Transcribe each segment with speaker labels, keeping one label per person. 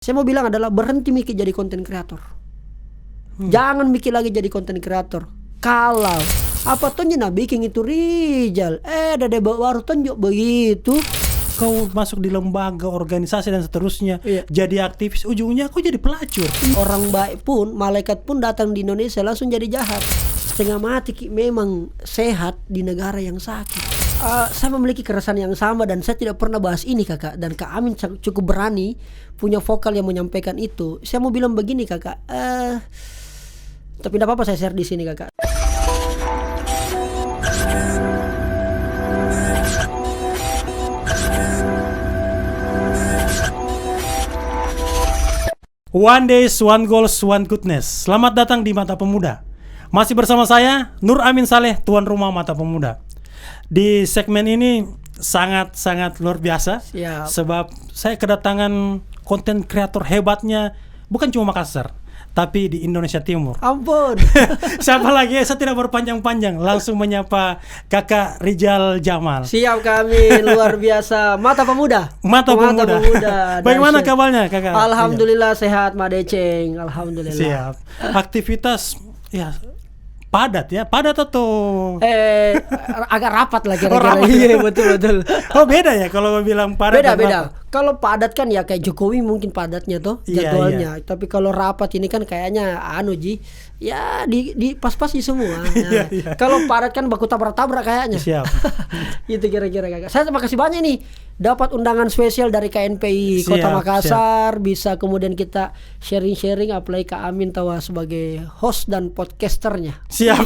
Speaker 1: Saya mau bilang adalah berhenti mikir jadi konten kreator. Jangan mikir lagi jadi konten kreator. Kalau apa tuh bikin itu Rijal, ada baru tunjuk begitu.
Speaker 2: Kau masuk di lembaga, organisasi dan seterusnya, jadi aktivis, ujungnya kau jadi pelacur.
Speaker 1: Orang baik pun, malaikat pun datang di Indonesia langsung jadi jahat. Setengah mati memang sehat di negara yang sakit. Saya memiliki keresahan yang sama dan saya tidak pernah bahas ini kakak. Dan Kak Amin cukup berani punya vokal yang menyampaikan itu. Saya mau bilang begini kakak, tapi tidak apa-apa saya share di sini kakak.
Speaker 2: One days, one goals, one goodness. Selamat datang di Mata Pemuda. Masih bersama saya, Nur Amin Saleh, tuan rumah Mata Pemuda. Di segmen ini sangat-sangat luar biasa.
Speaker 1: Siap.
Speaker 2: Sebab saya kedatangan konten kreator hebatnya bukan cuma Makassar, tapi di Indonesia Timur.
Speaker 1: Ampun.
Speaker 2: Siapa lagi? Saya tidak berpanjang-panjang, langsung menyapa Kakak Rijal Jamal.
Speaker 1: Siap kami, luar biasa. Mata Pemuda.
Speaker 2: Mata Pemuda. Bagaimana kabarnya Kakak?
Speaker 1: Alhamdulillah sehat, Madeceng. Alhamdulillah.
Speaker 2: Siap. Aktivitas ya padat ya, padat atau
Speaker 1: agak rapat lah kira-kira.
Speaker 2: rapat.
Speaker 1: Iya betul.
Speaker 2: Oh beda ya kalau bilang padat.
Speaker 1: Beda. Kalau padat kan ya kayak Jokowi mungkin padatnya tuh jadwalnya. Tapi kalau rapat ini kan kayaknya ya di pas-pas di semua. Nah, kalau padat kan baku tabrak-tabrak kayaknya.
Speaker 2: Siap.
Speaker 1: Itu kira-kira kakak. Saya terima kasih banyak nih dapat undangan spesial dari KNPI Kota Makassar. Bisa kemudian kita sharing-sharing, apalagi Kak Amin tawa sebagai host dan podcasternya.
Speaker 2: Siap.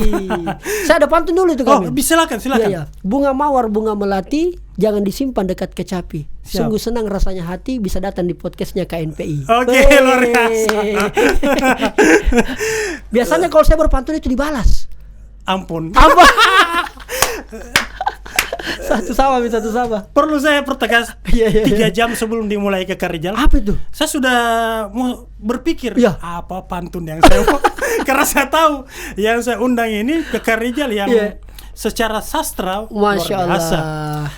Speaker 1: Saya ada pantun dulu itu Kak Amin.
Speaker 2: Silakan.
Speaker 1: Iya. Bunga mawar, bunga melati, jangan disimpan dekat kecapi. Sungguh senang rasanya hati bisa datang di podcastnya KNPI.
Speaker 2: Oke, luar biasa.
Speaker 1: Biasanya kalau saya berpantun itu dibalas.
Speaker 2: Ampun.
Speaker 1: Satu sama.
Speaker 2: Perlu saya pertegas. 3 jam sebelum dimulai ke Rijal.
Speaker 1: Apa itu?
Speaker 2: Saya sudah mau berpikir apa pantun yang saya mau. Karena saya tahu yang saya undang ini ke Rijal yang secara sastra
Speaker 1: Masya
Speaker 2: luar biasa.
Speaker 1: Allah.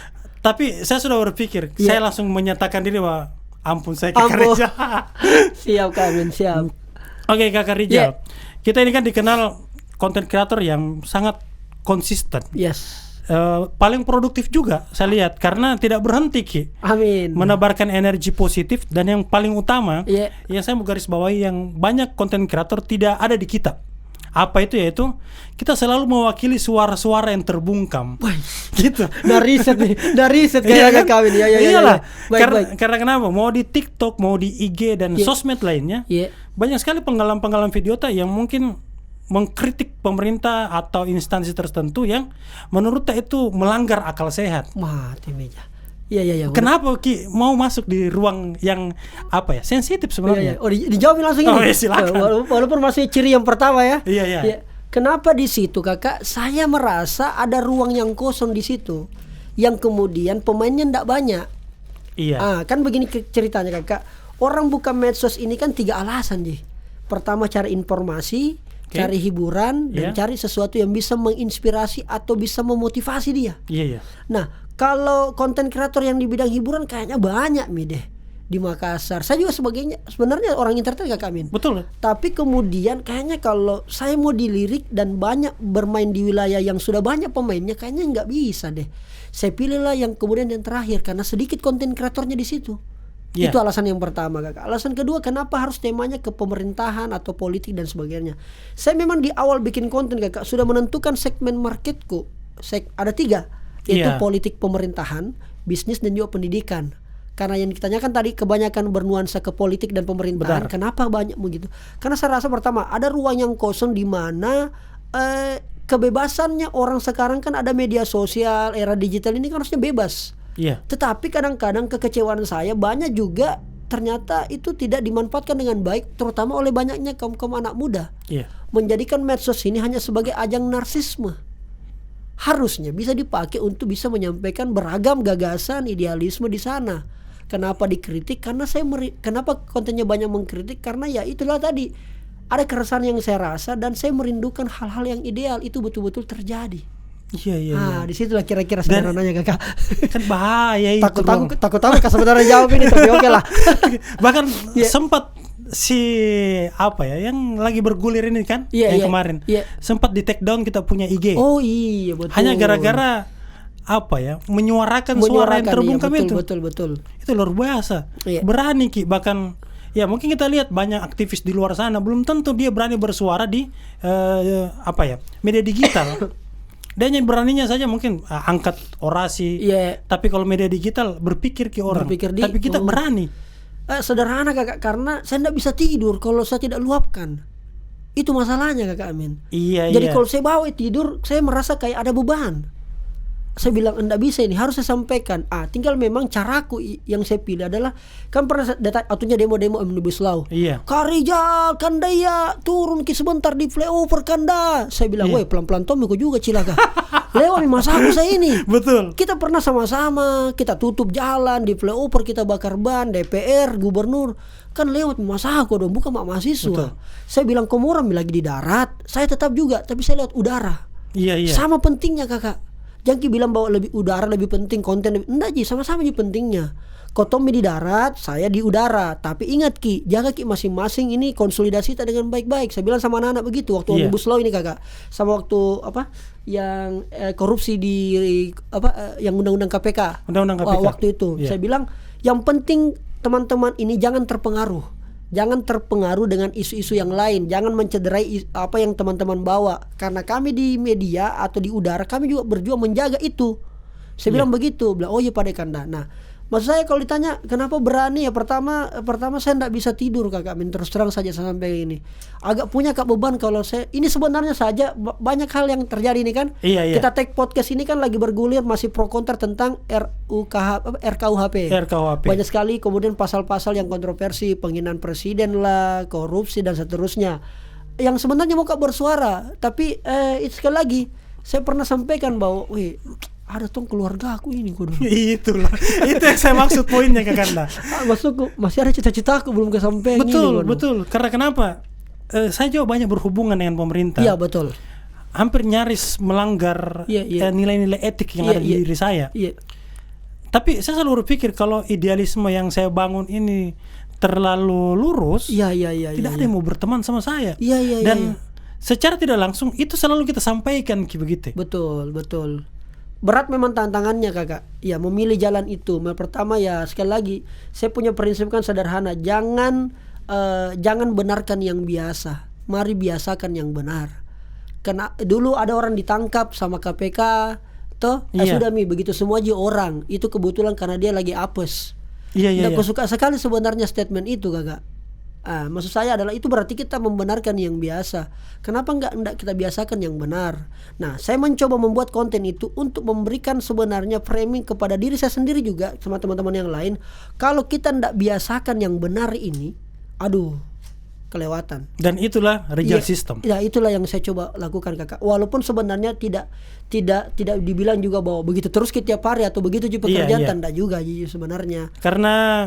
Speaker 2: Tapi saya sudah berpikir, saya langsung menyatakan diri bahwa ampun saya ke Rijal.
Speaker 1: Siap Kak Amin, siap.
Speaker 2: Oke Kakak Rijal, kita ini kan dikenal konten kreator yang sangat konsisten.
Speaker 1: Yes.
Speaker 2: Paling produktif juga saya lihat karena tidak berhenti
Speaker 1: Amin.
Speaker 2: menebarkan energi positif, dan yang paling utama yang saya mau garis bawahi yang banyak konten kreator tidak ada di kita. Apa itu? Yaitu kita selalu mewakili suara-suara yang terbungkam. Gitu.
Speaker 1: Dari riset kayak Kak Amin.
Speaker 2: Iyalah.
Speaker 1: Baik.
Speaker 2: Karena kenapa? Mau di TikTok, mau di IG dan sosmed lainnya, banyak sekali penggalan-penggalan video yang mungkin mengkritik pemerintah atau instansi tertentu yang menurut itu melanggar akal sehat.
Speaker 1: Mati meja. Iya.
Speaker 2: Kenapa mau masuk di ruang yang sensitif sebenarnya?
Speaker 1: Dijawab langsung ini.
Speaker 2: Silakan.
Speaker 1: Walaupun masih ciri yang pertama ya.
Speaker 2: Iya.
Speaker 1: Kenapa di situ kakak? Saya merasa ada ruang yang kosong di situ, yang kemudian pemainnya ndak banyak.
Speaker 2: Iya.
Speaker 1: Kan begini ceritanya kakak. Orang buka medsos ini kan 3 alasan Ji. Pertama cari informasi, cari hiburan, dan cari sesuatu yang bisa menginspirasi atau bisa memotivasi dia.
Speaker 2: Iya.
Speaker 1: Nah, kalau konten kreator yang di bidang hiburan kayaknya banyak deh di Makassar. Saya juga sebenarnya orang entertain Kak Amin.
Speaker 2: Betul.
Speaker 1: Tapi kemudian kayaknya kalau saya mau dilirik dan banyak bermain di wilayah yang sudah banyak pemainnya, kayaknya nggak bisa deh. Saya pilihlah yang kemudian yang terakhir karena sedikit konten kreatornya di situ. Itu alasan yang pertama kakak. Alasan kedua, kenapa harus temanya ke pemerintahan atau politik dan sebagainya. Saya memang di awal bikin konten kakak sudah menentukan segmen marketku. Ada 3, yaitu politik, pemerintahan, bisnis, dan juga pendidikan. Karena yang ditanyakan tadi kebanyakan bernuansa ke politik dan pemerintahan. Benar. Kenapa banyak begitu? Karena saya rasa pertama ada ruang yang kosong di mana kebebasannya orang sekarang kan ada media sosial, era digital ini kan harusnya bebas. Tetapi kadang-kadang kekecewaan saya banyak juga ternyata itu tidak dimanfaatkan dengan baik, terutama oleh banyaknya kaum-kaum anak muda. Menjadikan medsos ini hanya sebagai ajang narsisme. Harusnya bisa dipakai untuk bisa menyampaikan beragam gagasan, idealisme di sana. Kenapa dikritik? Karena kenapa kontennya banyak mengkritik? Karena ya itulah tadi, ada keresahan yang saya rasa dan saya merindukan hal-hal yang ideal itu betul-betul terjadi. Di situlah kira-kira sederhananya kakak.
Speaker 2: Kan bahaya itu.
Speaker 1: Takut kak sebenarnya jawab ini, tapi oke lah.
Speaker 2: Bahkan sempat yang lagi bergulir ini kan, kemarin sempat di take down kita punya IG.
Speaker 1: Oh iya betul.
Speaker 2: Hanya gara-gara menyuarakan suara yang terbungkam itu.
Speaker 1: Betul.
Speaker 2: Itu luar biasa. Berani Ki, bahkan mungkin kita lihat banyak aktivis di luar sana belum tentu dia berani bersuara di media digital. Dia hanya beraninya saja mungkin angkat orasi. Tapi kalau media digital berpikir ke orang. Tapi kita berani.
Speaker 1: Sederhana kakak, karena saya tidak bisa tidur kalau saya tidak luapkan. Itu masalahnya kakak Amin. Jadi kalau saya bawa tidur, saya merasa kayak ada beban. Saya bilang enggak bisa, ini harus saya sampaikan. Tinggal memang caraku yang saya pilih adalah, kan pernah atunya demo Omnibus Law. Karijal Kandaya turun sebentar di flyover Kanda. Saya bilang, woi pelan-pelan Tommy kok juga cilaka. Lewat masa aku saya ini.
Speaker 2: Betul.
Speaker 1: Kita pernah sama-sama, kita tutup jalan di flyover, kita bakar ban, DPR, gubernur. Kan lewat masa aku dong, bukan mahasiswa. Betul. Saya bilang kamu orang lagi di darat, saya tetap juga, tapi saya lewat udara. Sama pentingnya kakak. Jangan bilang bahwa udara lebih penting, konten lebih. Enggak Ji, sama-sama Ji pentingnya. Kau Tommy di darat, saya di udara. Tapi ingat Ki, jaga Ki masing-masing ini konsolidasi kita dengan baik-baik. Saya bilang sama anak-anak begitu waktu Omnibus Law ini kakak. Sama waktu yang korupsi di yang undang-undang KPK. Waktu itu saya bilang yang penting teman-teman ini jangan terpengaruh. Jangan terpengaruh dengan isu-isu yang lain. Jangan mencederai apa yang teman-teman bawa. Karena kami di media atau di udara, kami juga berjuang menjaga itu. Saya bilang begitu. Bilang, oh iya Pak Dekanda. Nah, maksud saya kalau ditanya kenapa berani, ya pertama saya tidak bisa tidur kakak Amin. Terus terang saja sampai ini. Agak punya beban kalau saya. Ini sebenarnya saja banyak hal yang terjadi ini kan. Kita take podcast ini kan lagi bergulir masih pro kontra tentang RKUHP. Banyak sekali kemudian pasal-pasal yang kontroversi, penghinaan presiden lah, korupsi dan seterusnya. Yang sebenarnya mau bersuara, tapi sekali lagi saya pernah sampaikan bahwa ada keluarga aku ini
Speaker 2: Itulah. Itu yang saya maksud poinnya Kakanda.
Speaker 1: Maksudku masih ada cita-cita aku belum kesampaian.
Speaker 2: Betul. Karena kenapa? Saya juga banyak berhubungan dengan pemerintah.
Speaker 1: Iya betul.
Speaker 2: Hampir nyaris melanggar nilai-nilai etik yang ada di diri saya. Tapi saya selalu berpikir kalau idealisme yang saya bangun ini terlalu lurus, tidak ada yang mau berteman sama saya. Dan secara tidak langsung itu selalu kita sampaikan begitu.
Speaker 1: Betul. Berat memang tantangannya kakak. Memilih jalan itu. Pertama sekali lagi saya punya prinsip kan sederhana. Jangan benarkan yang biasa. Mari biasakan yang benar. Karena dulu ada orang ditangkap sama KPK, sudah begitu semua aja orang. Itu kebetulan karena dia lagi apes. Aku suka sekali sebenarnya statement itu kakak. Maksud saya adalah itu berarti kita membenarkan yang biasa. Kenapa enggak kita biasakan yang benar? Nah, saya mencoba membuat konten itu untuk memberikan sebenarnya framing kepada diri saya sendiri juga sama teman-teman yang lain. Kalau kita enggak biasakan yang benar ini, kelewatan.
Speaker 2: Dan itulah Rijal System.
Speaker 1: Itulah yang saya coba lakukan kakak. Walaupun sebenarnya tidak dibilang juga bahwa begitu terus setiap hari atau begitu juga pekerjaan tanda juga sebenarnya.
Speaker 2: Karena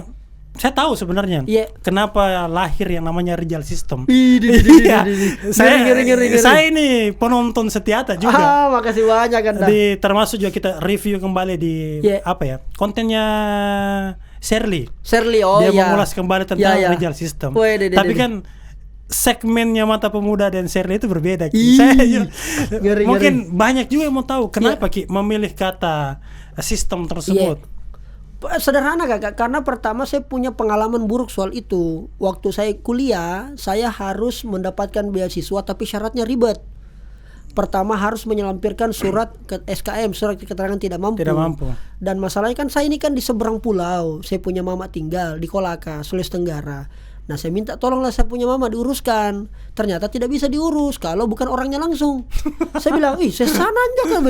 Speaker 2: saya tahu sebenarnya kenapa lahir yang namanya Rijal System. Saya ini penonton setiata juga.
Speaker 1: Makasih banyak kan.
Speaker 2: Termasuk juga kita review kembali di kontennya Shirley. Dia mengulas kembali tentang Rijal System. Tapi kan segmennya Mata Pemuda dan Shirley itu berbeda. Saya mungkin banyak juga yang mau tahu kenapa Ki memilih kata sistem tersebut.
Speaker 1: Sederhana kakak, karena pertama saya punya pengalaman buruk soal itu. Waktu saya kuliah, saya harus mendapatkan beasiswa tapi syaratnya ribet. Pertama harus menyelampirkan surat ke SKM, surat keterangan tidak mampu. Dan masalahnya kan saya ini kan di seberang pulau. Saya punya mama tinggal di Kolaka, Sulawesi Tenggara. Nah saya minta tolonglah saya punya mama diuruskan. Ternyata tidak bisa diurus kalau bukan orangnya langsung. Saya bilang, saya sana aja kan.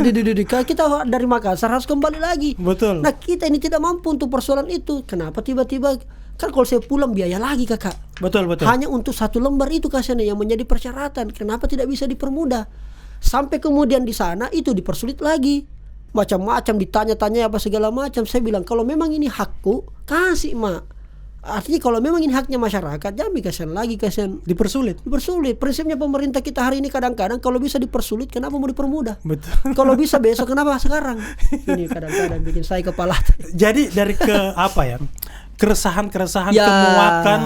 Speaker 1: Kita dari Makassar harus kembali lagi.
Speaker 2: Betul.
Speaker 1: Nah kita ini tidak mampu untuk persoalan itu. Kenapa tiba-tiba kan kalau saya pulang biaya lagi kakak.
Speaker 2: Betul.
Speaker 1: Hanya untuk 1 lembar itu kasihannya yang menjadi persyaratan. Kenapa tidak bisa dipermudah? Sampai kemudian di sana itu dipersulit lagi. Macam-macam ditanya-tanya apa segala macam. Saya bilang kalau memang ini hakku kasih mak. Artinya kalau memang ini haknya masyarakat, jangan kasihan
Speaker 2: dipersulit.
Speaker 1: Prinsipnya pemerintah kita hari ini kadang-kadang kalau bisa dipersulit, kenapa mau dipermudah?
Speaker 2: Betul.
Speaker 1: Kalau bisa besok, kenapa sekarang? Ini kadang-kadang bikin saya kepala.
Speaker 2: Jadi dari keresahan kemuakan,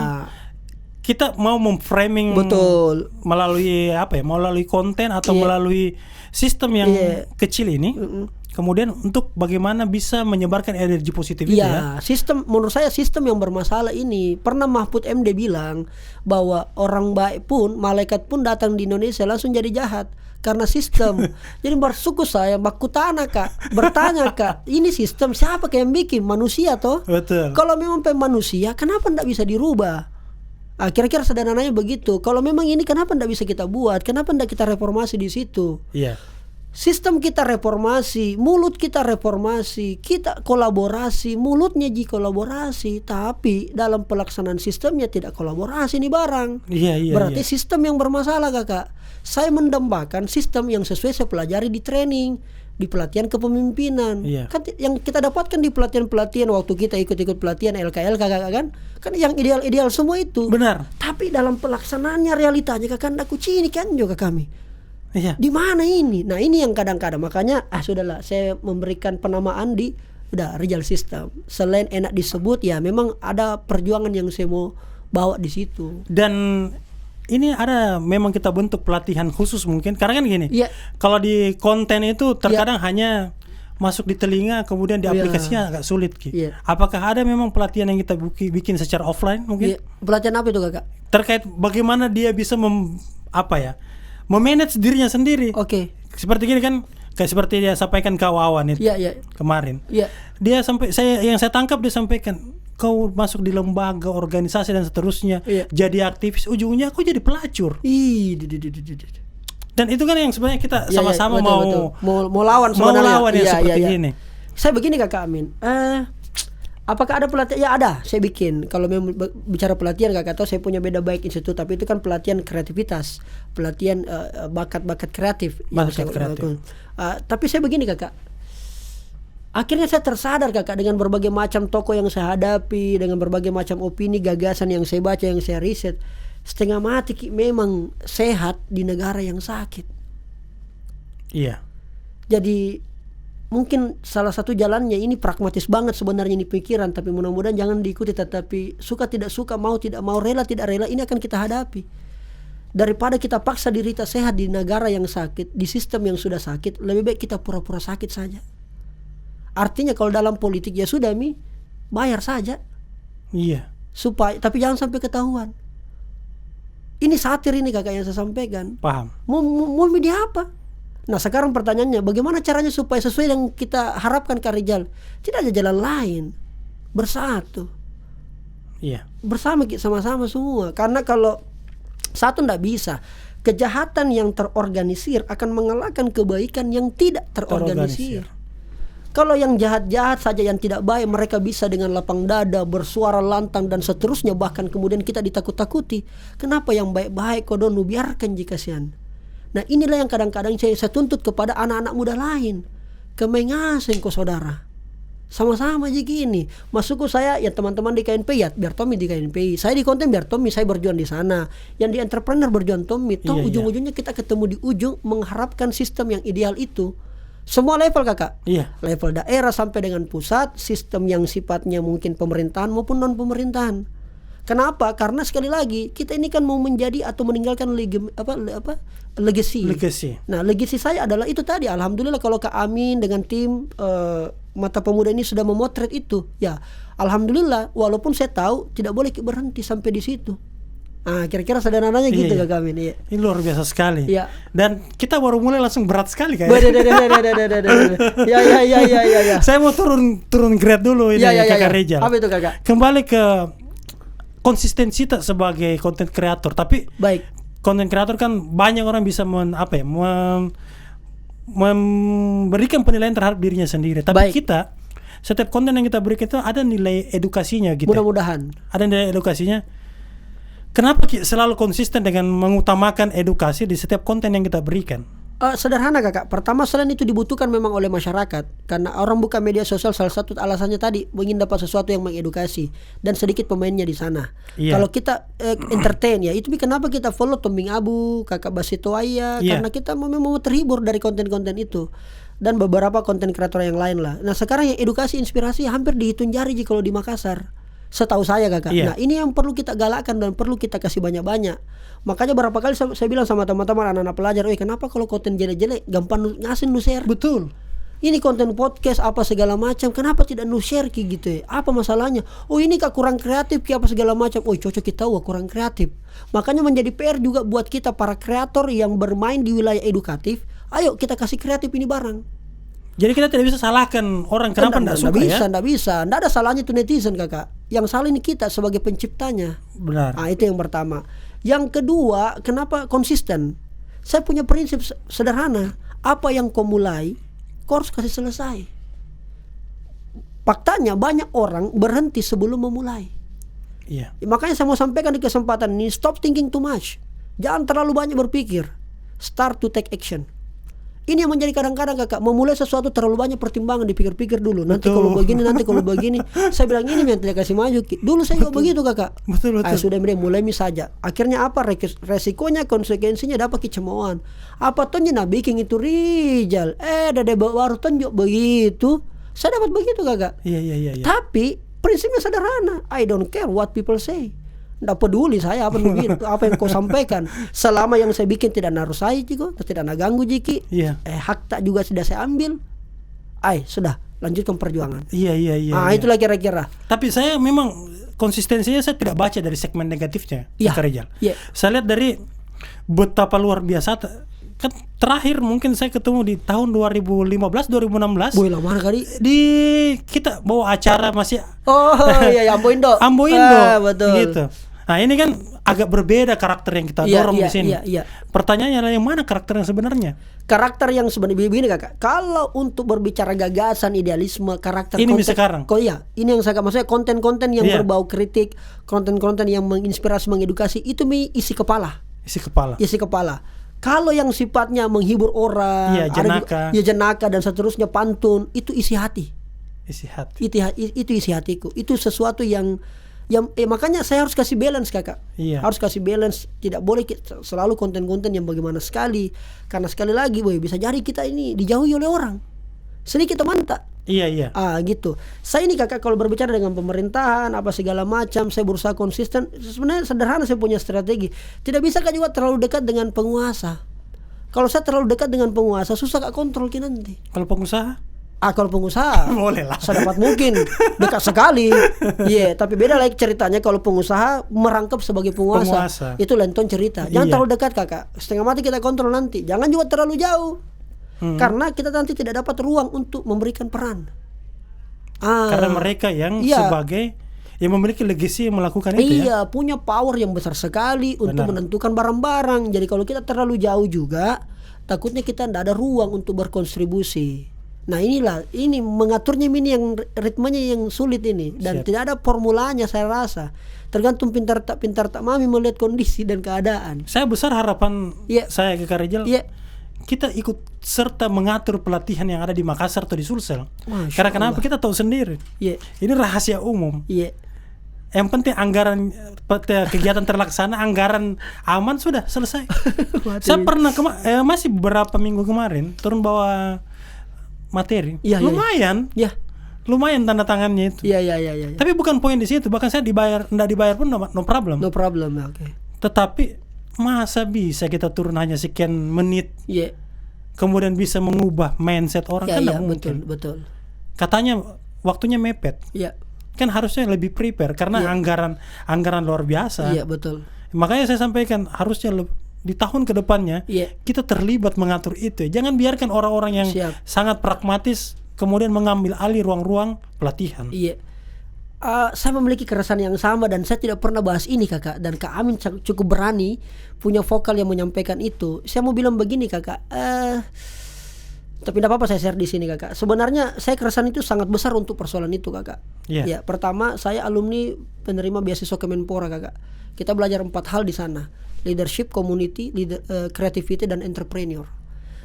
Speaker 2: kita mau memframing
Speaker 1: betul
Speaker 2: melalui melalui konten atau melalui sistem yang kecil ini. Kemudian untuk bagaimana bisa menyebarkan energi positif itu ya.
Speaker 1: Sistem, menurut saya sistem yang bermasalah ini. Pernah Mahfud MD bilang bahwa orang baik pun, malaikat pun datang di Indonesia langsung jadi jahat karena sistem. Jadi bersyukur saya baku tanah Kak, bertanya Kak, ini sistem siapa yang bikin? Manusia toh?
Speaker 2: Betul.
Speaker 1: Kalau memang manusia, kenapa tidak bisa dirubah? Kira-kira sederhananya begitu. Kalau memang ini kenapa tidak bisa kita buat? Kenapa tidak kita reformasi di situ?
Speaker 2: Iya.
Speaker 1: Sistem kita reformasi, mulut kita reformasi, kita kolaborasi, mulutnya kolaborasi, tapi dalam pelaksanaan sistemnya tidak kolaborasi nih barang.
Speaker 2: Iya.
Speaker 1: Berarti sistem yang bermasalah Kakak. Saya mendambakan sistem yang sesuai saya pelajari di training, di pelatihan kepemimpinan. Kan yang kita dapatkan di pelatihan waktu kita ikut pelatihan LKL Kakak kan yang ideal semua itu.
Speaker 2: Benar.
Speaker 1: Tapi dalam pelaksanaannya realitanya Kakak ndak kucini kan juga kami.
Speaker 2: Iya.
Speaker 1: Di mana ini? Nah ini yang kadang-kadang makanya sudahlah saya memberikan penamaan di Rijal System. Selain enak disebut ya memang ada perjuangan yang saya mau bawa di situ.
Speaker 2: Dan ini ada memang kita bentuk pelatihan khusus mungkin karena kan gini. Kalau di konten itu terkadang hanya masuk di telinga kemudian di aplikasinya agak sulit Apakah ada memang pelatihan yang kita bikin secara offline mungkin?
Speaker 1: Pelatihan apa itu Kakak?
Speaker 2: Terkait bagaimana dia bisa memanage dirinya sendiri. Seperti gini kan, kayak seperti dia sampaikan ke Wawan itu kemarin. Dia yang saya tangkap dia sampaikan, kau masuk di lembaga, organisasi dan seterusnya, jadi aktivis, ujungnya aku jadi pelacur. Dan itu kan yang sebenarnya kita sama-sama
Speaker 1: mau lawan sebenarnya.
Speaker 2: Yang seperti ini.
Speaker 1: Saya begini Kakak Amin. Apakah ada pelatihan? Ya ada, saya bikin. Kalau memang bicara pelatihan Kakak tahu saya punya Beda Baik Institute, tapi itu kan pelatihan kreativitas, pelatihan bakat-bakat kreatif. Tapi saya begini Kakak. Akhirnya saya tersadar Kakak dengan berbagai macam tokoh yang saya hadapi, dengan berbagai macam opini, gagasan yang saya baca, yang saya riset. Setengah mati memang sehat di negara yang sakit.
Speaker 2: Iya.
Speaker 1: Jadi mungkin salah satu jalannya ini pragmatis banget sebenarnya ini pikiran, tapi mudah-mudahan jangan diikuti. Tetapi suka tidak suka, mau tidak mau, rela tidak rela, ini akan kita hadapi. Daripada kita paksa diri kita sehat di negara yang sakit, di sistem yang sudah sakit, lebih baik kita pura-pura sakit saja. Artinya kalau dalam politik ya sudah bayar saja.
Speaker 2: Iya.
Speaker 1: Supaya, tapi jangan sampai ketahuan. Ini satir ini Kakak yang saya sampaikan.
Speaker 2: Paham.
Speaker 1: Mau media apa? Nah sekarang pertanyaannya, bagaimana caranya supaya sesuai yang kita harapkan Kak Rijal? Tidak ada jalan lain, bersatu.
Speaker 2: Iya.
Speaker 1: Bersama sama-sama semua. Karena kalau satu tidak bisa, kejahatan yang terorganisir akan mengalahkan kebaikan yang tidak terorganisir. Kalau yang jahat-jahat saja, yang tidak baik, mereka bisa dengan lapang dada, bersuara lantang dan seterusnya, bahkan kemudian kita ditakut-takuti. Kenapa yang baik-baik kodonu biarkan jika kasihan? Nah inilah yang kadang-kadang saya tuntut kepada anak-anak muda lain. Kemengaseng kok saudara. Sama-sama aja gini. Masukku saya ya teman-teman di KNP ya biar Tommy di KNP. Saya di konten biar Tommy, saya berjuang di sana. Yang di entrepreneur berjuang Tommy. Ujung-ujungnya kita ketemu di ujung mengharapkan sistem yang ideal itu. Semua level Kakak. Level daerah sampai dengan pusat, sistem yang sifatnya mungkin pemerintahan maupun non pemerintahan. Kenapa? Karena sekali lagi kita ini kan mau menjadi atau meninggalkan legacy. Nah, legacy saya adalah itu tadi. Alhamdulillah kalau Kak Amin dengan tim Mata Pemuda ini sudah memotret itu. Ya, alhamdulillah. Walaupun saya tahu tidak boleh berhenti sampai di situ. Nah, kira-kira sederhananya gitu Kak Amin. Iya.
Speaker 2: Ini luar biasa sekali.
Speaker 1: Iya.
Speaker 2: Dan kita baru mulai langsung berat sekali kayaknya.
Speaker 1: Ya.
Speaker 2: Saya mau turun grade dulu ini Kakak Rijal.
Speaker 1: Apa itu Kakak?
Speaker 2: Kembali ke konsistensitas sebagai content creator. Tapi content creator kan banyak orang bisa memberikan penilaian terhadap dirinya sendiri. Tapi kita setiap konten yang kita berikan itu ada nilai edukasinya gitu.
Speaker 1: Mudah-mudahan
Speaker 2: ada nilai edukasinya. Kenapa selalu konsisten dengan mengutamakan edukasi di setiap konten yang kita berikan?
Speaker 1: Sederhana kakak. Pertama, selain itu dibutuhkan memang oleh masyarakat, karena orang buka media sosial salah satu alasannya tadi ingin dapat sesuatu yang mengedukasi dan sedikit pemainnya di sana. Kalau kita entertain ya, itu kenapa kita follow Tombing Abu, Kakak Basitoaya, karena kita mau terhibur dari konten-konten itu dan beberapa konten kreator yang lain lah. Nah sekarang yang edukasi inspirasi hampir dihitung jari kalau di Makassar. Setahu saya kakak. Nah ini yang perlu kita galakkan dan perlu kita kasih banyak-banyak. Makanya berapa kali saya bilang sama teman-teman anak-anak pelajar, kenapa kalau konten jelek-jelek gampang ngasih share?
Speaker 2: Betul.
Speaker 1: Ini konten podcast apa segala macam, kenapa tidak share gitu ya? Apa masalahnya? Ini kak kurang kreatif apa segala macam. Cocok kita kurang kreatif. Makanya menjadi PR juga buat kita para kreator yang bermain di wilayah edukatif. Ayo kita kasih kreatif ini bareng.
Speaker 2: Jadi kita tidak bisa salahkan orang kenapa tidak suka ya?
Speaker 1: Tidak bisa. Tidak ada salahnya itu netizen kakak. Yang salah ini kita sebagai penciptanya.
Speaker 2: Benar.
Speaker 1: Itu yang pertama. Yang kedua, kenapa konsisten? Saya punya prinsip sederhana. Apa yang kau mulai, kau harus kasih selesai. Faktanya banyak orang berhenti sebelum memulai.
Speaker 2: Iya.
Speaker 1: Makanya saya mau sampaikan di kesempatan ini, stop thinking too much. Jangan terlalu banyak berpikir. Start to take action. Ini yang menjadi kadang-kadang kakak, memulai sesuatu terlalu banyak pertimbangan, dipikir-pikir dulu. Nanti kalau begini, nanti kalau begini. Saya bilang ini yang tidak kasih maju. Dulu saya juga begitu kakak.
Speaker 2: Betul.
Speaker 1: Sudah mulai saja. Akhirnya apa resikonya, konsekuensinya dapat kecemoohan. Apa tuh nak bikin itu rijal. Dede baru tunjuk begitu. Saya dapat begitu kakak.
Speaker 2: Iya.
Speaker 1: Tapi prinsipnya sederhana. I don't care what people say. Tidak peduli saya apa yang kau sampaikan, selama yang saya bikin tidak naruh saya Ciko, tidak ganggu Jiki. Hak tak juga sudah saya ambil. Sudah lanjutkan perjuangan.
Speaker 2: Iya.
Speaker 1: Itulah kira-kira.
Speaker 2: Tapi saya memang konsistensinya saya tidak baca dari segmen negatifnya. Saya lihat dari betapa luar biasa. Kan terakhir mungkin saya ketemu di tahun 2015-2016.
Speaker 1: Boy lama kali.
Speaker 2: Di kita bawa acara masih.
Speaker 1: Ambo Indo.
Speaker 2: Betul. Gitu. Nah ini kan agak berbeda karakter yang kita dorong di sini. Pertanyaannya adalah yang mana karakter yang sebenarnya?
Speaker 1: Karakter yang sebenarnya begini kakak. Kalau untuk berbicara gagasan, idealisme, karakter
Speaker 2: ini
Speaker 1: konten,
Speaker 2: sekarang.
Speaker 1: Ini yang saya maksudnya konten-konten yang berbau kritik, konten-konten yang menginspirasi, mengedukasi, itu isi kepala. Isi kepala. Kalau yang sifatnya menghibur orang, jenaka dan seterusnya, pantun, itu isi hati. Itu isi hatiku. Itu sesuatu yang makanya saya harus kasih balance kakak. Harus kasih balance. Tidak boleh selalu konten-konten yang bagaimana sekali. Karena sekali lagi bisa jadi kita ini dijauhi oleh orang. Sedikit teman tak. Gitu. Saya ini kakak kalau berbicara dengan pemerintahan apa segala macam, saya berusaha konsisten. Sebenarnya sederhana, saya punya strategi. Tidak bisa kak juga terlalu dekat dengan penguasa. Kalau saya terlalu dekat dengan penguasa, susah kak kontrol kita nanti.
Speaker 2: Kalau pengusaha?
Speaker 1: Kalau pengusaha
Speaker 2: boleh lah.
Speaker 1: Sedapat mungkin dekat sekali. Tapi beda lagi ceritanya kalau pengusaha merangkap sebagai penguasa. Itu lenton cerita. Jangan terlalu dekat kakak. Setengah mati kita kontrol nanti. Jangan juga terlalu jauh. Karena kita nanti tidak dapat ruang untuk memberikan peran.
Speaker 2: Karena mereka yang sebagai yang memiliki legasi yang melakukan itu
Speaker 1: punya power yang besar sekali untuk menentukan barang-barang. Jadi kalau kita terlalu jauh juga, takutnya kita tidak ada ruang untuk berkontribusi. Nah ini mengaturnya ini yang ritmenya yang sulit ini. Dan tidak ada formulanya saya rasa. Tergantung pintar tak mami melihat kondisi dan keadaan.
Speaker 2: Saya besar harapan saya ke Karijal. Kita ikut serta mengatur pelatihan yang ada di Makassar atau di Sulsel. Karena kenapa kita tahu sendiri. Ini rahasia umum. Yang penting anggaran kegiatan terlaksana, anggaran aman, sudah selesai. Saya pernah masih beberapa minggu kemarin turun bawa materi. Lumayan. Lumayan tanda tangannya itu. Tapi bukan poin di situ. Bahkan saya enggak dibayar pun no problem.
Speaker 1: No problem.
Speaker 2: Tetapi masa bisa kita turun hanya sekian menit? Kemudian bisa mengubah mindset orang, kan enggak mungkin.
Speaker 1: Betul.
Speaker 2: Katanya waktunya mepet. Kan harusnya lebih prepare karena anggaran luar biasa.
Speaker 1: Betul.
Speaker 2: Makanya saya sampaikan harusnya di tahun kedepannya kita terlibat mengatur itu. Jangan biarkan orang-orang yang sangat pragmatis kemudian mengambil alih ruang-ruang pelatihan.
Speaker 1: Saya memiliki keresahan yang sama dan saya tidak pernah bahas ini kakak. Dan Kak Amin cukup berani punya vokal yang menyampaikan itu. Saya mau bilang begini kakak. Tapi tidak apa-apa saya share di sini kakak. Sebenarnya saya keresahan itu sangat besar untuk persoalan itu kakak. Pertama saya alumni penerima beasiswa Kemenpora kakak. Kita belajar 4 hal di sana. Leadership, community, creativity, dan entrepreneur.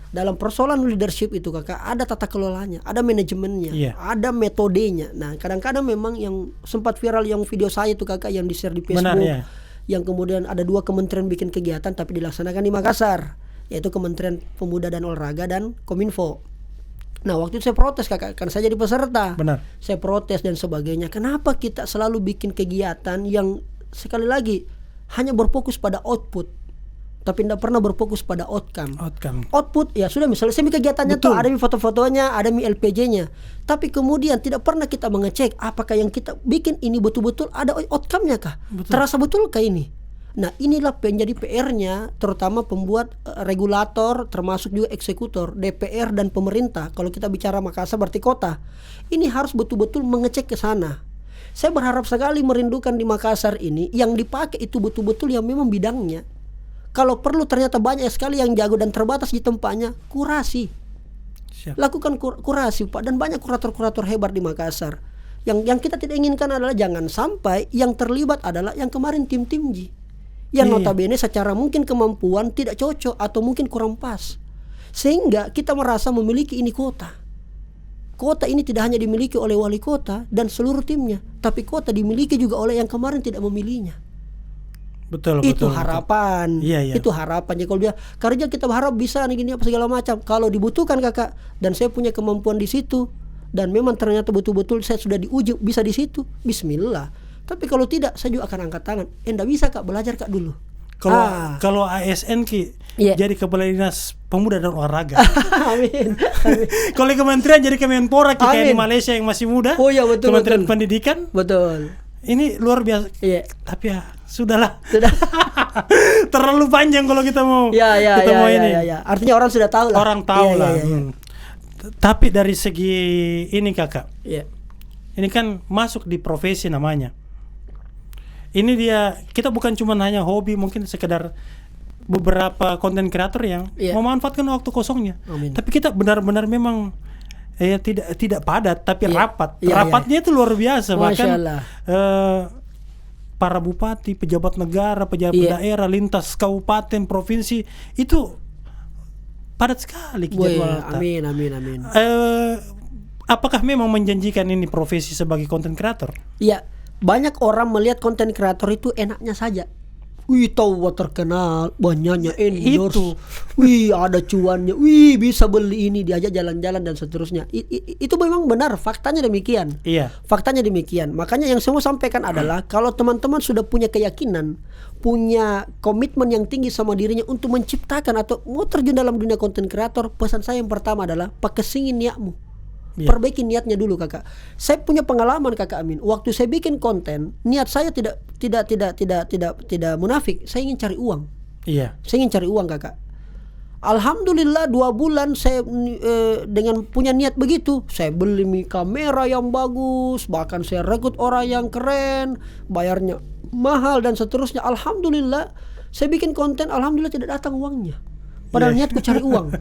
Speaker 1: dalam persoalan leadership itu kakak ada tata kelolanya, ada manajemennya, ada metodenya. Nah kadang-kadang memang yang sempat viral yang video saya itu kakak yang di-share di Facebook, yang kemudian ada 2 kementerian bikin kegiatan tapi dilaksanakan di Makassar, yaitu Kementerian Pemuda dan Olahraga dan Kominfo. Nah waktu itu saya protes kakak, kan saya jadi peserta.
Speaker 2: Benar.
Speaker 1: Saya protes dan sebagainya. Kenapa kita selalu bikin kegiatan yang sekali lagi hanya berfokus pada output, tapi tidak pernah berfokus pada outcome. Output ya sudah, misalnya semi kegiatannya tuh ada foto-fotonya, ada LPG-nya, tapi kemudian tidak pernah kita mengecek apakah yang kita bikin ini betul-betul ada outcome-nya kah? Terasa betul kah ini? Nah inilah menjadi PR-nya terutama pembuat regulator termasuk juga eksekutor, DPR dan pemerintah. Kalau kita bicara Makassar berarti kota, ini harus betul-betul mengecek ke sana. Saya berharap sekali merindukan di Makassar ini yang dipakai itu betul-betul yang memang bidangnya. Kalau perlu ternyata banyak sekali yang jago dan terbatas di tempatnya, kurasi. Lakukan kurasi Pak, dan banyak kurator-kurator hebat di Makassar. Yang kita tidak inginkan adalah jangan sampai yang terlibat adalah yang kemarin tim-tim G. Yang notabene secara mungkin kemampuan tidak cocok atau mungkin kurang pas, sehingga kita merasa memiliki ini kota. Kota ini tidak hanya dimiliki oleh wali kota dan seluruh timnya, tapi kota dimiliki juga oleh yang kemarin tidak memilihnya. Itu harapan. Itu harapan. Jadi kalau dia kerja kita berharap bisa gini apa segala macam. Kalau dibutuhkan kakak dan saya punya kemampuan di situ dan memang ternyata betul-betul saya sudah diuji bisa di situ, bismillah. Tapi kalau tidak, saya juga akan angkat tangan. Enggak bisa kak, belajar kak dulu.
Speaker 2: Kalau ASN Ki jadi Kepala Dinas Pemuda dan Olahraga.
Speaker 1: Amin.
Speaker 2: Kalau kementerian jadi Kemenpora Ki, kayak di Malaysia yang masih muda.
Speaker 1: Oh iya betul.
Speaker 2: Kementerian Pendidikan.
Speaker 1: Betul.
Speaker 2: Ini luar biasa. Tapi ya sudahlah. Terlalu panjang kalau kita mau. Mau ini.
Speaker 1: Artinya orang sudah tahu lah.
Speaker 2: Orang tahu lah. Tapi dari segi ini kakak. Ini kan masuk di profesi namanya. Ini dia, kita bukan cuma hanya hobi, mungkin sekedar beberapa konten kreator yang memanfaatkan waktu kosongnya. Tapi kita benar-benar memang tidak padat, tapi rapat. Rapatnya itu luar biasa. Bahkan para bupati, pejabat negara, pejabat daerah, lintas kabupaten, provinsi itu padat sekali jadwalnya.
Speaker 1: Amin.
Speaker 2: Apakah memang menjanjikan ini profesi sebagai konten kreator?
Speaker 1: Iya. Banyak orang melihat konten kreator itu enaknya saja. Wih tahu terkenal, banyaknya endorse. Wih ada cuannya. Wih bisa beli ini, diajak jalan-jalan dan seterusnya. Itu memang benar, faktanya demikian. Faktanya demikian. Makanya yang saya mau sampaikan adalah kalau teman-teman sudah punya keyakinan, punya komitmen yang tinggi sama dirinya untuk menciptakan atau mau terjun dalam dunia konten kreator, pesan saya yang pertama adalah pakesingin niatmu. Perbaiki niatnya dulu kakak. Saya punya pengalaman kakak Amin. Waktu saya bikin konten, niat saya tidak munafik. Saya ingin cari uang. Saya ingin cari uang kakak. Alhamdulillah 2 bulan saya dengan punya niat begitu, saya beli kamera yang bagus, bahkan saya rekrut orang yang keren, bayarnya mahal dan seterusnya. Alhamdulillah saya bikin konten, alhamdulillah tidak datang uangnya. Padahal niatku cari uang.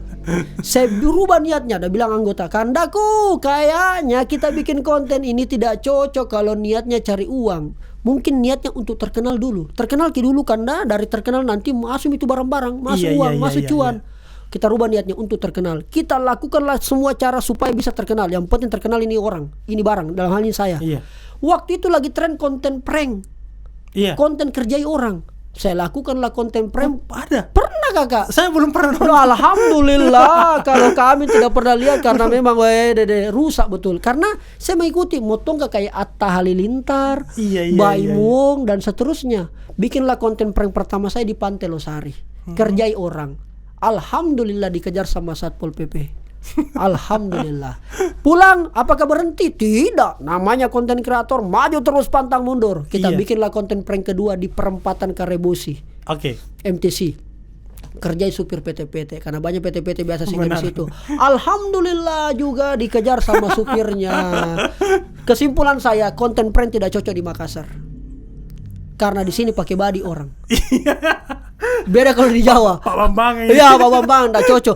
Speaker 1: Saya berubah niatnya. Ada bilang anggota, Kandaku kayaknya kita bikin konten ini tidak cocok kalau niatnya cari uang. Mungkin niatnya untuk terkenal dulu. Terkenal dulu Kanda, dari terkenal nanti masuk itu barang-barang, masuk uang, masuk cuan. Kita rubah niatnya untuk terkenal. Kita lakukanlah semua cara supaya bisa terkenal. Yang penting terkenal ini orang, ini barang. Dalam hal ini saya. Waktu itu lagi tren konten prank. Konten kerjai orang. Saya lakukanlah konten prank.
Speaker 2: Ada?
Speaker 1: Pernah kakak?
Speaker 2: Saya belum pernah nonton.
Speaker 1: Alhamdulillah. Kalau kami tidak pernah lihat karena memang rusak betul. Karena saya mengikuti motong kayak Atta Halilintar, Baim Wong dan seterusnya. Bikinlah konten prank pertama saya di Pantai Losari. Kerjai orang. Alhamdulillah dikejar sama Satpol PP. Alhamdulillah. Pulang apakah berhenti? Tidak. Namanya konten kreator, maju terus pantang mundur. Kita bikinlah konten prank kedua di perempatan Karebosi. MTC. Kerjai supir PT-PT karena banyak PT-PT biasa singgah di situ. Alhamdulillah juga dikejar sama supirnya. Kesimpulan saya, konten prank tidak cocok di Makassar. Karena di sini pakai body orang. Beda kalau di Jawa.
Speaker 2: Pak Bambang.
Speaker 1: Iya, Pak Bambang enggak cocok.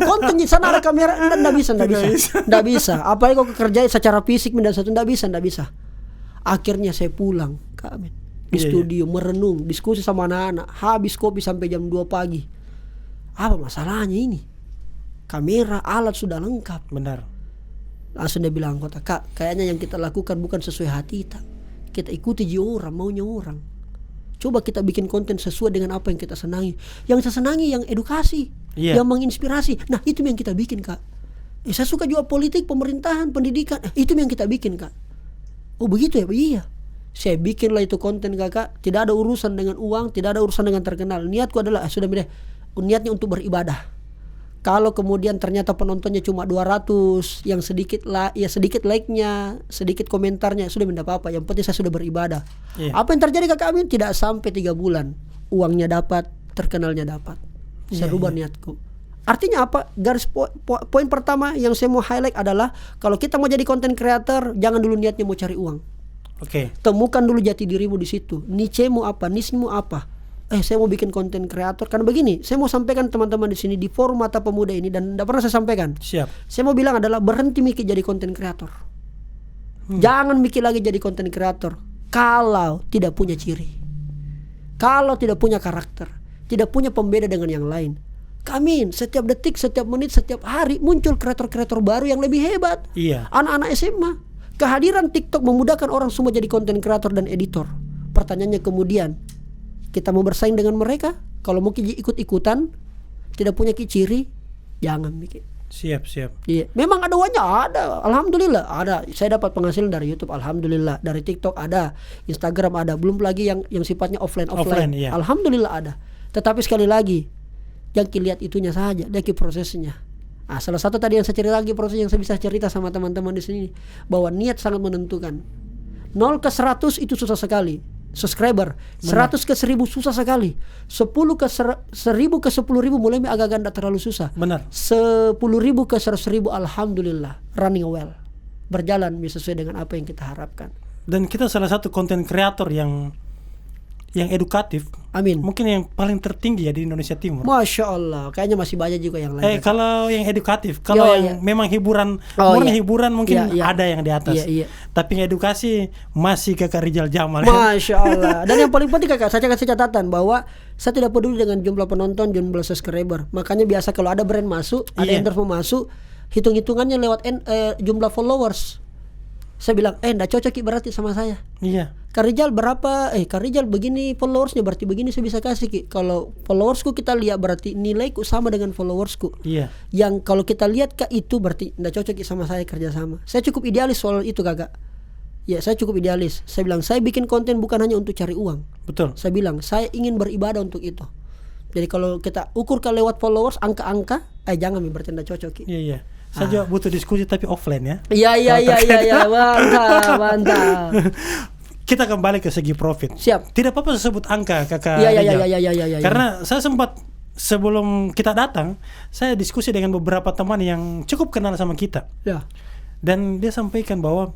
Speaker 1: Konten di sana ada kamera, enggak bisa. Apalagi kok kerja secara fisik dan satu enggak bisa. Akhirnya saya pulang, Kak Amin. Di studio merenung, diskusi sama anak-anak, habis kopi sampai jam 2 pagi. Apa masalahnya ini? Kamera, alat sudah lengkap.
Speaker 2: Benar.
Speaker 1: Langsung dia bilang kota, Kak, kayaknya yang kita lakukan bukan sesuai hati kita. Kita ikuti orang, maunya orang. Coba kita bikin konten sesuai dengan apa yang kita senangi. Yang saya senangi yang edukasi, yang menginspirasi. Nah, itu yang kita bikin, Kak. Saya suka juga politik, pemerintahan, pendidikan. Itu yang kita bikin, Kak. Oh begitu ya? Iya. Saya bikinlah itu konten, Kakak. Tidak ada urusan dengan uang, tidak ada urusan dengan terkenal. Niatku adalah sudah beda. Niatnya untuk beribadah. Kalau kemudian ternyata penontonnya cuma 200, yang sedikit like-nya, sedikit komentarnya, sudah tidak apa-apa. Yang penting saya sudah beribadah. Apa yang terjadi, Kakak Amin? Tidak sampai 3 bulan uangnya dapat, terkenalnya dapat. Saya rubah niatku. Artinya apa? Garis poin pertama yang saya mau highlight adalah kalau kita mau jadi content creator, jangan dulu niatnya mau cari uang. Temukan dulu jati dirimu di situ. Niche-mu apa? Niche-mu apa? Saya mau bikin content creator karena begini. Saya mau sampaikan teman-teman di sini di forum Mata Pemuda ini dan tidak pernah saya sampaikan.
Speaker 2: Siap.
Speaker 1: Saya mau bilang adalah berhenti mikir jadi content creator. Jangan mikir lagi jadi content creator kalau tidak punya ciri, kalau tidak punya karakter, tidak punya pembeda dengan yang lain. Kami setiap detik, setiap menit, setiap hari muncul kreator-kreator baru yang lebih hebat. Anak-anak SMA. Kehadiran TikTok memudahkan orang semua jadi content creator dan editor. Pertanyaannya kemudian, kita mau bersaing dengan mereka? Kalau mau ikut-ikutan, tidak punya ciri, jangan bikin.
Speaker 2: Siap.
Speaker 1: Iya, memang ada uangnya, ada. Alhamdulillah ada. Saya dapat penghasilan dari YouTube, alhamdulillah. Dari TikTok ada, Instagram ada. Belum lagi yang sifatnya offline.
Speaker 2: Iya.
Speaker 1: Alhamdulillah ada. Tetapi sekali lagi, yang dilihat itunya saja, lihat prosesnya. Salah satu tadi yang saya cerita lagi proses yang saya bisa cerita sama teman-teman di sini bahwa niat sangat menentukan. 0 ke 100 itu susah sekali. Subscriber 100 ke 1000 susah sekali. 10 ke 1000 ke 10.000 mulai agak ganda terlalu susah. 10.000 ke 100.000 alhamdulillah running well. Berjalan sesuai dengan apa yang kita harapkan.
Speaker 2: Dan kita salah satu konten kreator yang edukatif.
Speaker 1: Amin.
Speaker 2: Mungkin yang paling tertinggi ya di Indonesia Timur.
Speaker 1: Masya Allah. Kayaknya masih banyak juga yang lain.
Speaker 2: Kalau yang edukatif, kalau yang memang hiburan, hiburan mungkin ada yang di atas. Tapi yang edukasi masih Kakak Rijal Jamal.
Speaker 1: Masya Allah. Dan yang paling penting, Kakak, saya kasih catatan bahwa saya tidak peduli dengan jumlah penonton, jumlah subscriber. Makanya biasa kalau ada brand masuk, ada endorse mau masuk, hitung-hitungannya lewat jumlah followers. Saya bilang, enggak cocok berarti sama saya. Kak Rijal berapa? Kak Rijal begini followersnya, berarti begini saya bisa kasih Ki. Kalau followersku kita lihat berarti nilaiku sama dengan followersku. Yang kalau kita lihat Kak itu berarti enggak cocok sama saya kerjasama. Saya cukup idealis soal itu, Kakak. Ya, saya cukup idealis. Saya bilang, saya bikin konten bukan hanya untuk cari uang.
Speaker 2: Betul.
Speaker 1: Saya bilang, saya ingin beribadah untuk itu. Jadi kalau kita ukur lewat followers, angka-angka, jangan berarti enggak cocok Ki.
Speaker 2: Saya juga butuh diskusi tapi offline ya.
Speaker 1: Iya. Mantap.
Speaker 2: Kita kembali ke segi profit.
Speaker 1: Siap.
Speaker 2: Tidak apa-apa saya sebut angka, Kakak.
Speaker 1: Iya.
Speaker 2: Karena saya sempat sebelum kita datang, saya diskusi dengan beberapa teman yang cukup kenal sama kita. Dan dia sampaikan bahwa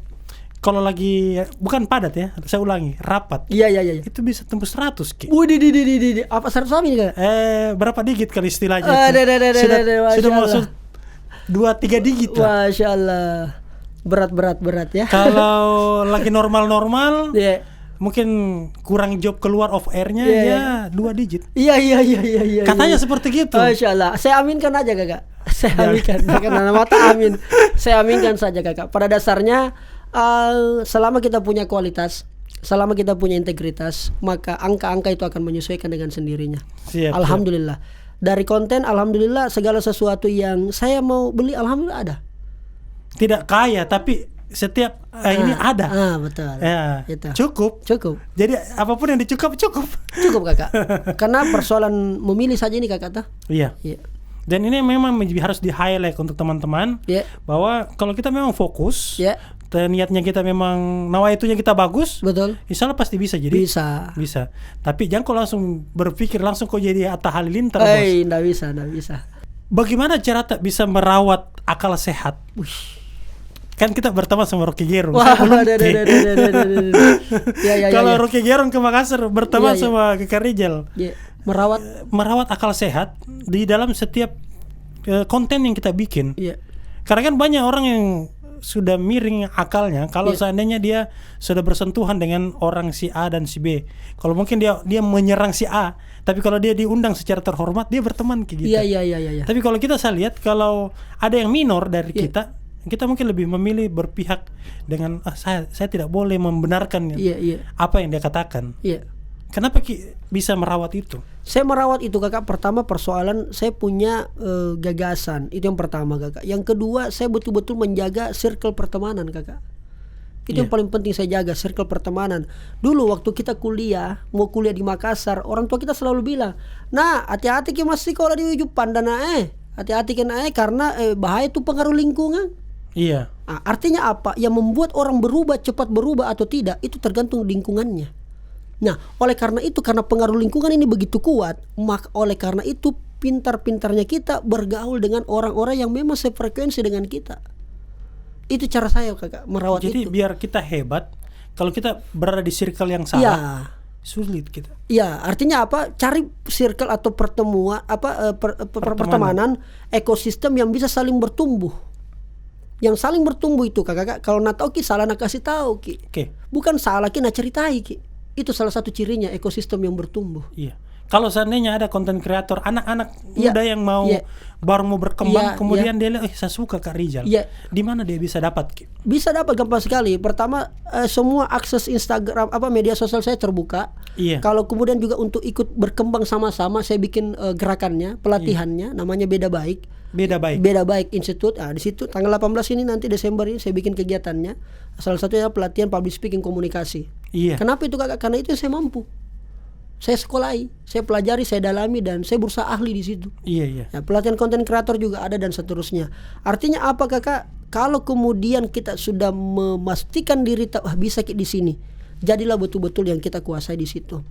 Speaker 2: kalau lagi bukan padat ya, saya ulangi, rapat.
Speaker 1: Iya.
Speaker 2: Itu bisa tembus 100 Ki.
Speaker 1: Widih. Apa 100 ini, Kak?
Speaker 2: Berapa digit kali istilahnya?
Speaker 1: Sudah
Speaker 2: masuk 2-3 digit lah.
Speaker 1: Masya Allah. Berat ya.
Speaker 2: Kalau lagi normal mungkin kurang job keluar off airnya 2 digit.
Speaker 1: Iya.
Speaker 2: Katanya seperti gitu.
Speaker 1: Masya Allah. Saya aminkan aja, Kakak. Saya aminkan. Karena mata amin. Saya aminkan saja, Kakak. Pada dasarnya selama kita punya kualitas, selama kita punya integritas, maka angka-angka itu akan menyesuaikan dengan sendirinya. Alhamdulillah. Dari konten, alhamdulillah segala sesuatu yang saya mau beli, alhamdulillah ada. Tidak kaya, tapi setiap ini ada. Betul. Itu. Cukup. Jadi apapun yang cukup, Kakak. Karena persoalan memilih saja ini, Kakak. Iya. Dan ini memang harus di-highlight untuk teman-teman bahwa kalau kita memang fokus, niatnya kita memang nawaitunya kita bagus, betul. Insya Allah pasti bisa jadi. Bisa. Tapi jangan kau langsung berpikir langsung kau jadi Atta Halilintar, bos. Nggak bisa. Bagaimana cara tak bisa merawat akal sehat? Kan kita berteman sama Rocky Gerung. Kalau Rocky Gerung ke Makassar berteman sama Kak Rijal. Merawat akal sehat di dalam setiap konten yang kita bikin. Karena kan banyak orang yang
Speaker 2: sudah miring akalnya kalau seandainya dia sudah bersentuhan dengan orang si A dan si B. Kalau mungkin dia menyerang si A, tapi kalau dia diundang secara terhormat dia berteman kayak gitu.
Speaker 1: Iya.
Speaker 2: Tapi kalau kita lihat kalau ada yang minor dari kita mungkin lebih memilih berpihak dengan saya tidak boleh membenarkan apa yang dia katakan.
Speaker 1: Iya.
Speaker 2: Kenapa bisa merawat itu?
Speaker 1: Saya merawat itu kakak, pertama persoalan saya punya gagasan, itu yang pertama kakak. Yang kedua saya betul-betul menjaga circle pertemanan kakak. Itu yang paling penting saya jaga, circle pertemanan. Dulu waktu kita mau kuliah di Makassar, orang tua kita selalu bilang, nah hati-hati ki masih sekolah di Ujung Pandana hati-hati kena karena bahaya itu pengaruh lingkungan.
Speaker 2: Iya.
Speaker 1: Nah, artinya apa? Yang membuat orang cepat berubah atau tidak itu tergantung lingkungannya. Nah, oleh karena itu, karena pengaruh lingkungan ini begitu kuat, maka oleh karena itu pintar-pintarnya kita bergaul dengan orang-orang yang memang sefrekuensi dengan kita. Itu cara saya kakak merawat itu.
Speaker 2: Jadi biar kita hebat, kalau kita berada di circle yang salah, sulit kita.
Speaker 1: Iya, artinya apa? Cari circle atau pertemuan pertemanan, ekosistem yang bisa saling bertumbuh. Yang saling bertumbuh itu kakak, kalau nak tahu ki salah nak kasih tahu ki. Bukan salah ki nak ceritai ki. Itu salah satu cirinya ekosistem yang bertumbuh.
Speaker 2: Iya. Kalau seandainya ada konten kreator anak-anak muda yang baru mau berkembang, kemudian dia lihat, saya suka Kak Rizal. Di mana dia bisa dapat?
Speaker 1: Bisa dapat gampang sekali. Pertama, semua akses Instagram media sosial saya terbuka. Kalau kemudian juga untuk ikut berkembang sama-sama, saya bikin gerakannya, pelatihannya, namanya Beda Baik Institute. Di situ tanggal 18 ini nanti Desember ini saya bikin kegiatannya. Salah satunya pelatihan public speaking komunikasi. Kenapa itu kakak? Karena itu saya mampu. Saya sekolahi, saya pelajari, saya dalami dan saya berusaha ahli di situ. Ya, pelatihan konten kreator juga ada dan seterusnya. Artinya apa kakak? Kalau kemudian kita sudah memastikan diri bisa di sini, jadilah betul-betul yang kita kuasai di situ.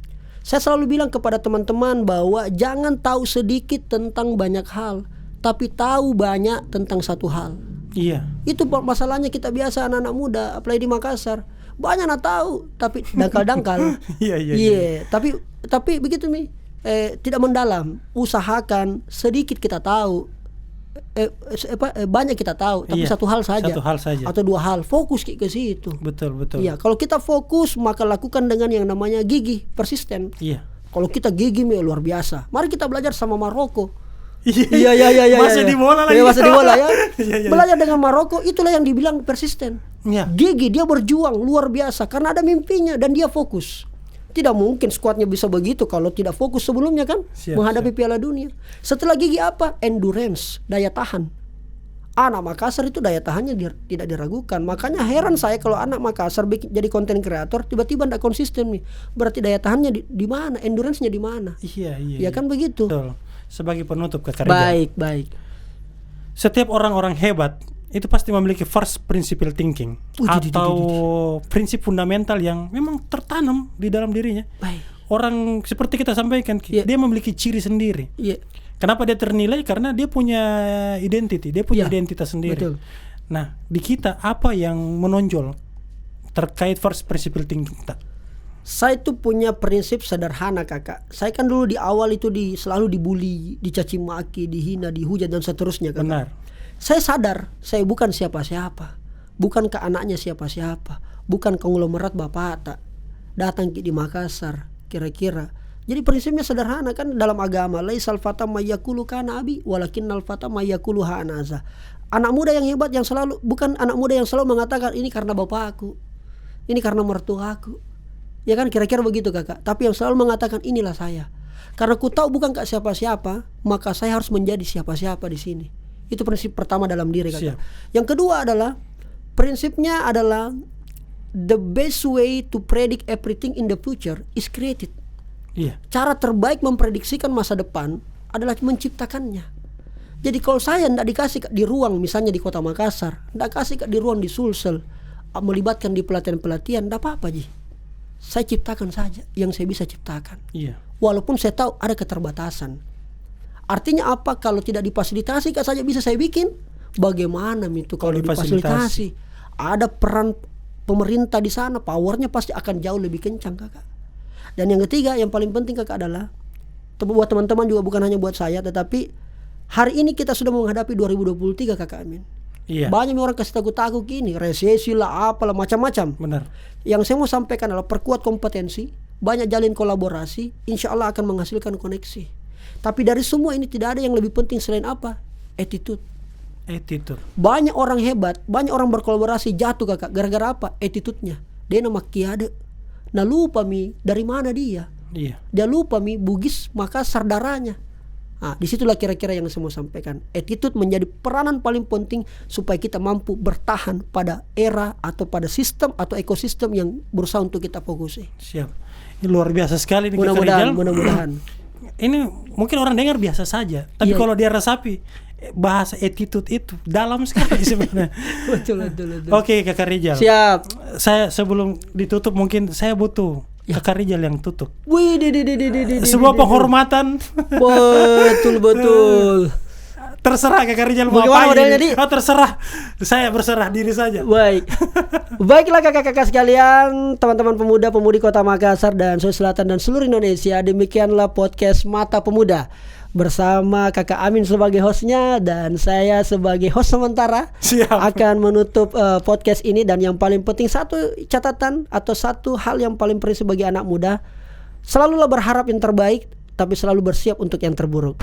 Speaker 1: Saya selalu bilang kepada teman-teman bahwa jangan tahu sedikit tentang banyak hal, tapi tahu banyak tentang satu hal. Itu masalahnya kita biasa anak-anak muda, apalagi di Makassar. Banyak nak tahu tapi dangkal-dangkal. Tapi begitu nih, tidak mendalam. Usahakan sedikit kita tahu, banyak kita tahu, tapi satu hal saja atau dua hal, fokus ke situ.
Speaker 2: Betul.
Speaker 1: Iya, kalau kita fokus maka lakukan dengan yang namanya gigih, persisten. Kalau kita gigih luar biasa. Mari kita belajar sama Maroko. Iya.
Speaker 2: Masih di bola lagi.
Speaker 1: Masih di bola ya. Belajar dengan Maroko, itulah yang dibilang persisten. Gigi, dia berjuang luar biasa karena ada mimpinya dan dia fokus. Tidak mungkin skuadnya bisa begitu kalau tidak fokus sebelumnya kan menghadapi Piala Dunia. Setelah gigi apa? Endurance, daya tahan. Anak Makassar itu daya tahannya tidak diragukan. Makanya heran saya kalau anak Makassar jadi konten kreator tiba-tiba tidak konsisten nih. Berarti daya tahannya di mana? Endurance-nya di mana? Iya kan begitu.
Speaker 2: Betul. Sebagai penutup Kak Rizal.
Speaker 1: Baik.
Speaker 2: Setiap orang-orang hebat itu pasti memiliki first principle thinking atau prinsip fundamental yang memang tertanam di dalam dirinya. Orang seperti kita sampaikan, dia memiliki ciri sendiri. Kenapa dia ternilai? Karena dia punya identity, dia punya identitas sendiri.
Speaker 1: Betul.
Speaker 2: Nah, di kita apa yang menonjol terkait first principle thinking kita?
Speaker 1: Saya tuh punya prinsip sederhana kakak. Saya kan dulu di awal itu selalu dibully, dicaci maki, dihina, dihujat dan seterusnya kakak.
Speaker 2: Benar.
Speaker 1: Saya sadar saya bukan siapa-siapa, bukan ke anaknya siapa-siapa, bukan konglomerat bapak tak datang di Makassar kira-kira. Jadi prinsipnya sederhana kan dalam agama, laisal fata mayyakulu kana abi walakinnal fata mayyakulu hanaza. Anak muda yang hebat yang selalu bukan anak muda yang selalu mengatakan ini karena bapakku, ini karena mertuaku. Ya kan kira-kira begitu kakak. Tapi yang selalu mengatakan inilah saya. Karena ku tahu bukan kak siapa-siapa, maka saya harus menjadi siapa-siapa di sini. Itu prinsip pertama dalam diri kakak. Yang kedua adalah prinsipnya adalah the best way to predict everything in the future is created. Cara terbaik memprediksikan masa depan adalah menciptakannya. Jadi kalau saya tidak dikasih di ruang misalnya di Kota Makassar, tidak kasih di ruang di Sulsel, melibatkan di pelatihan-pelatihan, tidak apa-apa Ji. Saya ciptakan saja yang saya bisa ciptakan. Walaupun saya tahu ada keterbatasan. Artinya apa? Kalau tidak difasilitasi saja bisa saya bikin. Bagaimana itu kalau difasilitasi? Ada peran pemerintah di sana, powernya pasti akan jauh lebih kencang kakak. Dan yang ketiga, yang paling penting kakak adalah buat teman-teman juga bukan hanya buat saya, tetapi hari ini kita sudah menghadapi 2023 kakak Amin.
Speaker 2: Iya.
Speaker 1: Banyak orang kasih takut-takut gini, resesi lah, apalah macam-macam.
Speaker 2: Benar.
Speaker 1: Yang saya mau sampaikan adalah perkuat kompetensi, banyak jalin kolaborasi, insya Allah akan menghasilkan koneksi. Tapi dari semua ini tidak ada yang lebih penting selain apa? Attitude. Banyak orang hebat, banyak orang berkolaborasi jatuh kakak, gara-gara apa? Attitude-nya. Dia nama kiade. Nah lupa dari mana dia?
Speaker 2: Iya.
Speaker 1: Dia lupa Bugis Makassar darahnya. Nah, disitulah kira-kira yang saya mau sampaikan. Attitude menjadi peranan paling penting supaya kita mampu bertahan pada era atau pada sistem atau ekosistem yang berusaha untuk kita fokusi.
Speaker 2: Siap. Ini luar biasa sekali nih Kakak Rijal.
Speaker 1: Mudah-mudahan.
Speaker 2: Ini mungkin orang dengar biasa saja, tapi kalau dia resapi bahasa attitude itu dalam sekali sebenarnya.
Speaker 1: Betul.
Speaker 2: Oke, Kakak Rijal.
Speaker 1: Siap.
Speaker 2: Saya sebelum ditutup mungkin saya butuh Kakak Rijal yang tutup.
Speaker 1: Wih,
Speaker 2: sebuah penghormatan.
Speaker 1: Betul.
Speaker 2: Terserah Kakak Rijal mau
Speaker 1: apa
Speaker 2: ini. Terserah. Saya berserah diri saja.
Speaker 1: Baiklah kakak-kakak sekalian, teman-teman pemuda-pemudi Kota Makassar dan Sulawesi Selatan dan seluruh Indonesia. Demikianlah podcast Mata Pemuda bersama Kakak Amin sebagai hostnya dan saya sebagai host sementara.
Speaker 2: Siap.
Speaker 1: Akan menutup podcast ini. Dan yang paling penting, satu catatan atau satu hal yang paling penting sebagai anak muda, selalulah berharap yang terbaik tapi selalu bersiap untuk yang terburuk.